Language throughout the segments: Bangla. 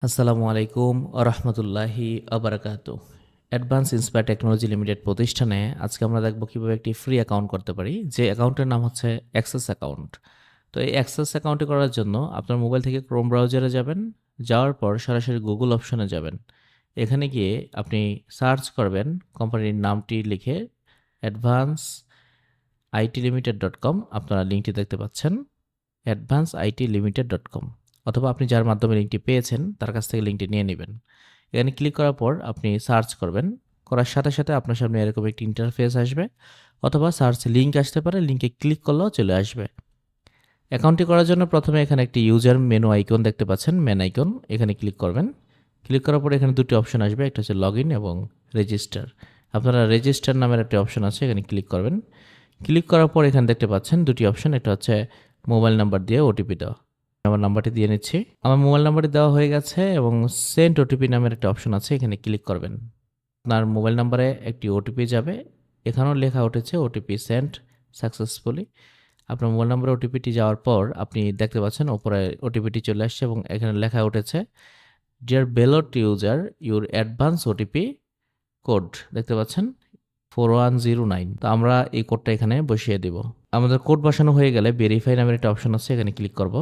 আসসালামু আলাইকুম আরহামতুল্লাহি আবরাকাতু। অ্যাডভান্স ইন্সপায়ার টেকনোলজি লিমিটেড প্রতিষ্ঠানে আজকে আমরা দেখব কিভাবে একটি ফ্রি অ্যাকাউন্ট করতে পারি, যে অ্যাকাউন্টের নাম হচ্ছে অ্যাক্সেস অ্যাকাউন্ট। তো এই অ্যাক্সেস অ্যাকাউন্টে করার জন্য আপনার মোবাইল থেকে ক্রোম ব্রাউজারে যাবেন, যাওয়ার পর সরাসরি গুগল অপশনে যাবেন। এখানে গিয়ে আপনি সার্চ করবেন কোম্পানির নামটি লিখে advance IT limited dot com. আপনারা লিঙ্কটি দেখতে পাচ্ছেন, advance IT limited dot com, অথবা আপনি যার মাধ্যমে লিঙ্কটি পেয়েছেন তার কাছ থেকে লিঙ্কটি নিয়ে নেবেন। এখানে ক্লিক করার পর আপনি সার্চ করবেন, করার সাথে সাথে আপনার সামনে এরকম একটি ইন্টারফেস আসবে, অথবা সার্চ লিঙ্ক আসতে পারে, লিঙ্কে ক্লিক করলেও চলে আসবে। অ্যাকাউন্টটি করার জন্য প্রথমে এখানে একটি ইউজার মেনু আইকন দেখতে পাচ্ছেন, মেন আইকন, এখানে ক্লিক করবেন। ক্লিক করার পর এখানে দুটি অপশন আসবে, একটা হচ্ছে লগ ইন এবং রেজিস্টার। আপনারা রেজিস্টার নামের একটা অপশন আছে, এখানে ক্লিক করবেন। ক্লিক করার পর এখানে দেখতে পাচ্ছেন দুটি অপশন, একটা হচ্ছে মোবাইল নাম্বার দিয়ে ওটিপি দেওয়া। আমার নাম্বারটি দিয়ে নিচ্ছি। আমার মোবাইল নাম্বারটি দেওয়া হয়ে গেছে এবং সেন্ড ওটিপি নামের একটা অপশন আছে, এখানে ক্লিক করবেন। আপনার মোবাইল নাম্বারে একটি ওটিপি যাবে, এখানেও লেখা উঠেছে ওটিপি সেন্ড সাকসেসফুলি। আপনার মোবাইল নাম্বারে ওটিপিটি যাওয়ার পর আপনি দেখতে পাচ্ছেন ওপরে ওটিপিটি চলে আসছে এবং এখানে লেখা উঠেছে dear belt user your advance OTP code, দেখতে পাচ্ছেন 4109। তো আমরা এই কোডটা এখানে বসিয়ে দেব। আমাদের কোড বসানো হয়ে গেলে ভেরিফাই নামের একটা অপশন আছে, এখানে ক্লিক করব।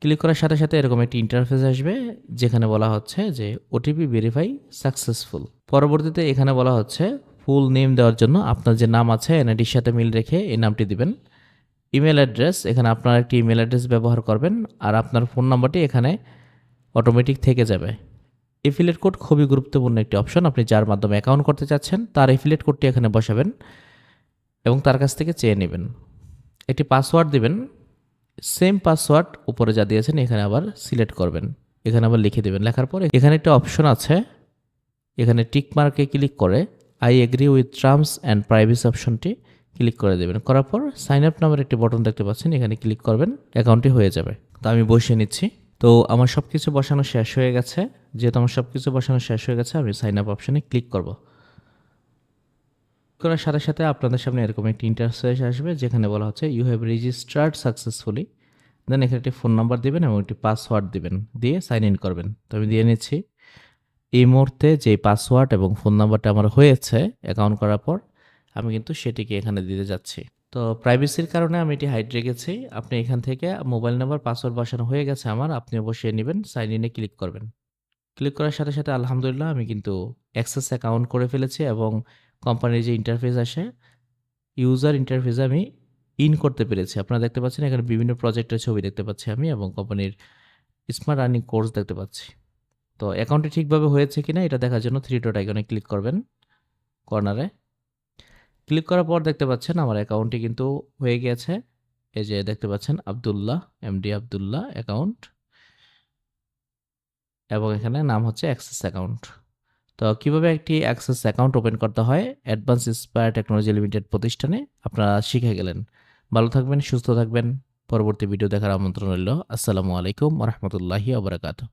ক্লিক করার সাথে সাথে এরকম একটি ইন্টারফেস আসবে, যেখানে বলা হচ্ছে যে ওটিপি ভেরিফাই সাকসেসফুল। পরবর্তীতে এখানে বলা হচ্ছে ফুল নেম দেওয়ার জন্য আপনার যে নাম আছে এনআইডির সাথে মিল রেখে এই নামটি দিবেন। ইমেল অ্যাড্রেস, এখানে আপনার একটি ইমেল অ্যাড্রেস ব্যবহার করবেন, আর আপনার ফোন নাম্বারটি এখানে অটোমেটিক থেকে যাবে। এফিলিয়েট কোড খুবই গুরুত্বপূর্ণ একটি অপশন। আপনি যার মাধ্যমে অ্যাকাউন্ট করতে চাচ্ছেন তার এফিলিয়েট কোডটি এখানে বসাবেন এবং তার কাছ থেকে চেয়ে নেবেন। একটি পাসওয়ার্ড দিবেন, সেম পাসওয়ার্ড উপরে যা দিয়েছেন এখানে আবার সিলেক্ট করবেন, এখানে আবার লিখে দেবেন। লেখার পরে এখানে একটা অপশন আছে, এখানে টিক মার্কে ক্লিক করে I agree with terms and privacy অপশনটি ক্লিক করে দেবেন। করার পর সাইন আপ নামের একটি বটন দেখতে পাচ্ছেন, এখানে ক্লিক করবেন, অ্যাকাউন্টটি হয়ে যাবে। তো আমি বসিয়ে নিচ্ছি। তো আমার সব কিছু বসানো শেষ হয়ে গেছে। যেহেতু আমার সব কিছু বসানো শেষ হয়ে গেছে, আমি সাইন আপ অপশনে ক্লিক করব। করার সাথে সাথে আপনাদের সামনে এরকম একটি ইন্টারফেস আসবে, যেখানে বলা হচ্ছে ইউ হ্যাভ রেজিস্টার্ড সাকসেসফুলি। দেন এখানে একটি ফোন নাম্বার দিবেন এবং একটি পাসওয়ার্ড দিবেন, দিয়ে সাইন ইন করবেন। তো আমি দিয়ে নিচ্ছি। এই মুহূর্তে যে পাসওয়ার্ড এবং ফোন নাম্বারটা আমার হয়েছে অ্যাকাউন্ট করার পর, আমি কিন্তু সেটিকে এখানে দিতে যাচ্ছি। তো প্রাইভেসির কারণে আমি এটি হাইড রেখেছি। আপনি এখান থেকে মোবাইল নাম্বার পাসওয়ার্ড বসানো হয়ে গেছে আমার, আপনিও বসিয়ে নেবেন, সাইন ইনে ক্লিক করবেন। ক্লিক করার সাথে সাথে আলহামদুলিল্লাহ আমি কিন্তু অ্যাক্সেস অ্যাকাউন্ট করে ফেলেছি এবং কোম্পানির যে ইন্টারফেস আসে, ইউজার ইন্টারফেসে আমি ইন করতে পেরেছি। আপনারা দেখতে পাচ্ছেন এখানে বিভিন্ন প্রজেক্টের ছবি দেখতে পাচ্ছি আমি, এবং কোম্পানির স্মার্ট আর্নিং কোর্স দেখতে পাচ্ছি। তো অ্যাকাউন্টটি ঠিকভাবে হয়েছে কিনা এটা দেখার জন্য থ্রি ডট আইকনে ক্লিক করবেন কর্নারে। ক্লিক করার পর দেখতে পাচ্ছেন আমার অ্যাকাউন্টটি কিন্তু হয়ে গিয়েছে। এই যে দেখতে পাচ্ছেন আব্দুল্লাহ, এমডি আব্দুল্লাহ অ্যাকাউন্ট, এবং এখানে নাম হচ্ছে অ্যাক্সেস অ্যাকাউন্ট। তো কিভাবে একটি অ্যাক্সেস অ্যাকাউন্ট ওপেন করতে হয় অ্যাডভান্স ইন্সপায়ার টেকনোলজি লিমিটেড প্রতিষ্ঠানে আপনারা শিখে গেলেন। ভালো থাকবেন, সুস্থ থাকবেন। পরবর্তী ভিডিও দেখার আমন্ত্রণ রইল। আসসালামু আলাইকুম ওয়া রাহমাতুল্লাহি ওয়া বারাকাতুহু।